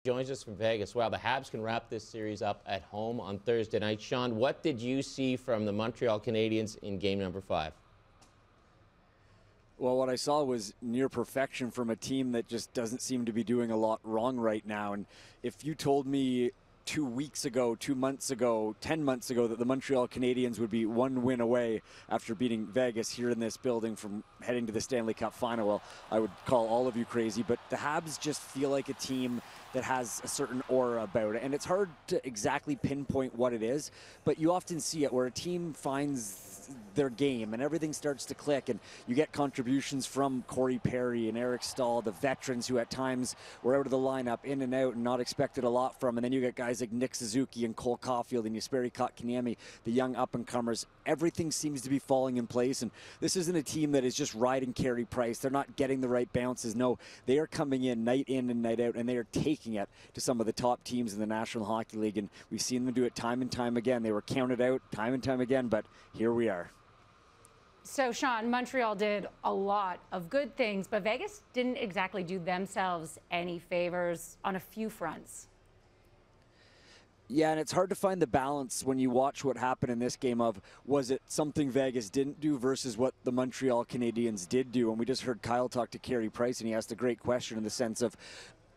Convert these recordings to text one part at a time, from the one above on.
joins us from Vegas. Wow, the Habs can wrap this series up at home on Thursday night. Shawn, what did you see from the Montreal Canadiens in game number 5? Well, what I saw was near perfection from a team that just doesn't seem to be doing a lot wrong right now. And if you told me 2 weeks ago, 2 months ago, 10 months ago that the Montreal Canadiens would be one win away after beating Vegas here in this building from heading to the Stanley Cup final, well, I would call all of you crazy. But the Habs just feel like a team that has a certain aura about it. And it's hard to exactly pinpoint what it is, but you often see it where a team finds their game and everything starts to click, and you get contributions from Corey Perry and Eric Stahl, the veterans who at times were out of the lineup, in and out, and not expected a lot from. And then you get guys like Nick Suzuki and Cole Caulfield and Jesperi Kotkaniemi, the young up-and-comers. Everything seems to be falling in place, and this isn't a team that is just riding Carey Price. They're not getting the right bounces. No, they are coming in and night out, and they are taking it to some of the top teams in the National Hockey League, and we've seen them do it time and time again. They were counted out time and time again, but here we are. So, Shawn, Montreal did a lot of good things, but Vegas didn't exactly do themselves any favors on a few fronts. Yeah, and it's hard to find the balance when you watch what happened in this game of, was it something Vegas didn't do versus what the Montreal Canadiens did do? And we just heard Kyle talk to Carey Price, and he asked a great question in the sense of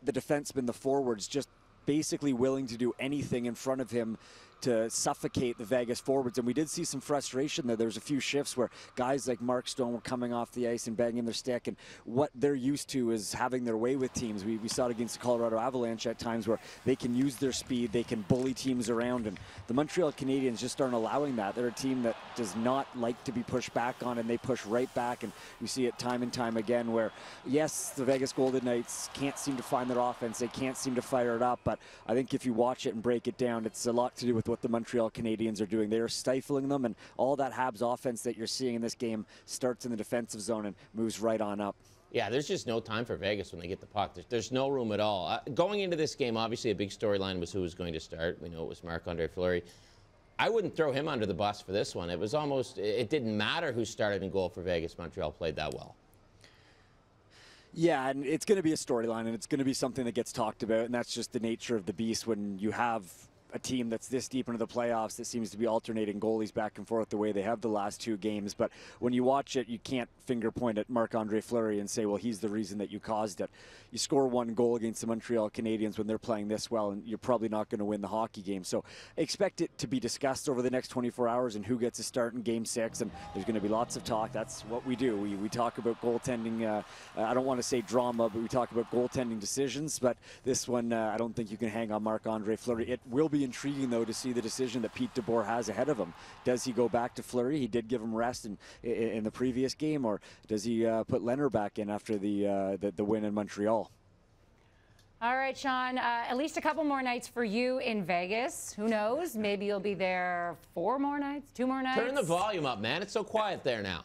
the defensemen, the forwards, just basically willing to do anything in front of him to suffocate the Vegas forwards. And we did see some frustration there. There was a few shifts where guys like Mark Stone were coming off the ice and banging their stick, and what they're used to is having their way with teams. We saw it against the Colorado Avalanche at times where they can use their speed, they can bully teams around, and the Montreal Canadiens just aren't allowing that. They're a team that does not like to be pushed back on, and they push right back, and we see it time and time again where, yes, the Vegas Golden Knights can't seem to find their offense, they can't seem to fire it up, but I think if you watch it and break it down, it's a lot to do with what the Montreal Canadiens are doing. They are stifling them, and all that Habs offense that you're seeing in this game starts in the defensive zone and moves right on up. Yeah, there's just no time for Vegas when they get the puck. There's no room at all. Going into this game, obviously a big storyline was who was going to start. We know it was Marc-Andre Fleury. I wouldn't throw him under the bus for this one. It was almost, it didn't matter who started in goal for Vegas. Montreal played that well. Yeah, and it's going to be a storyline, and it's going to be something that gets talked about, and that's just the nature of the beast when you have a team that's this deep into the playoffs that seems to be alternating goalies back and forth the way they have the last 2 games. But when you watch it, you can't finger point at Marc-Andre Fleury and say, well, he's the reason that you caused it. You score 1 goal against the Montreal Canadiens when they're playing this well, and you're probably not going to win the hockey game. So expect it to be discussed over the next 24 hours and who gets a start in Game 6, and there's going to be lots of talk. That's what we do. We talk about goaltending. I don't want to say drama, but we talk about goaltending decisions. But this one, I don't think you can hang on Marc-Andre Fleury. It will be intriguing, though, to see the decision that Pete DeBoer has ahead of him. Does he go back to Fleury? He did give him rest in the previous game, or does he put Lehner back in after the win in Montreal? All right, Shawn, at least a couple more nights for you in Vegas. Who knows? Maybe you'll be there 4 more nights, 2 more nights. Turn the volume up, man. It's so quiet there now.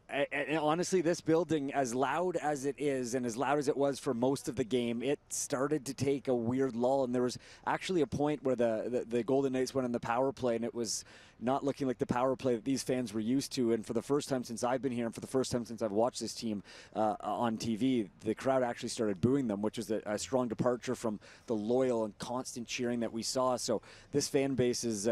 And honestly, this building, as loud as it is and as loud as it was for most of the game, it started to take a weird lull. And there was actually a point where the Golden Knights went on the power play, and it was not looking like the power play that these fans were used to. And for the first time since I've been here, and for the first time since I've watched this team on TV, the crowd actually started booing them, which was a strong departure from the loyal and constant cheering that we saw. So this fan base is,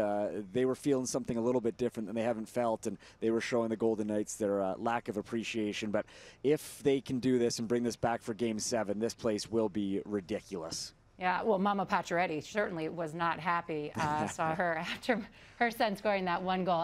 they were feeling something a little bit different than they haven't felt, and they were showing the Golden Knights their lack of appreciation. But if they can do this and bring this back for Game 7, this place will be ridiculous. Yeah, well, Mama Pacioretty certainly was not happy. Saw her after her son scoring that 1 goal.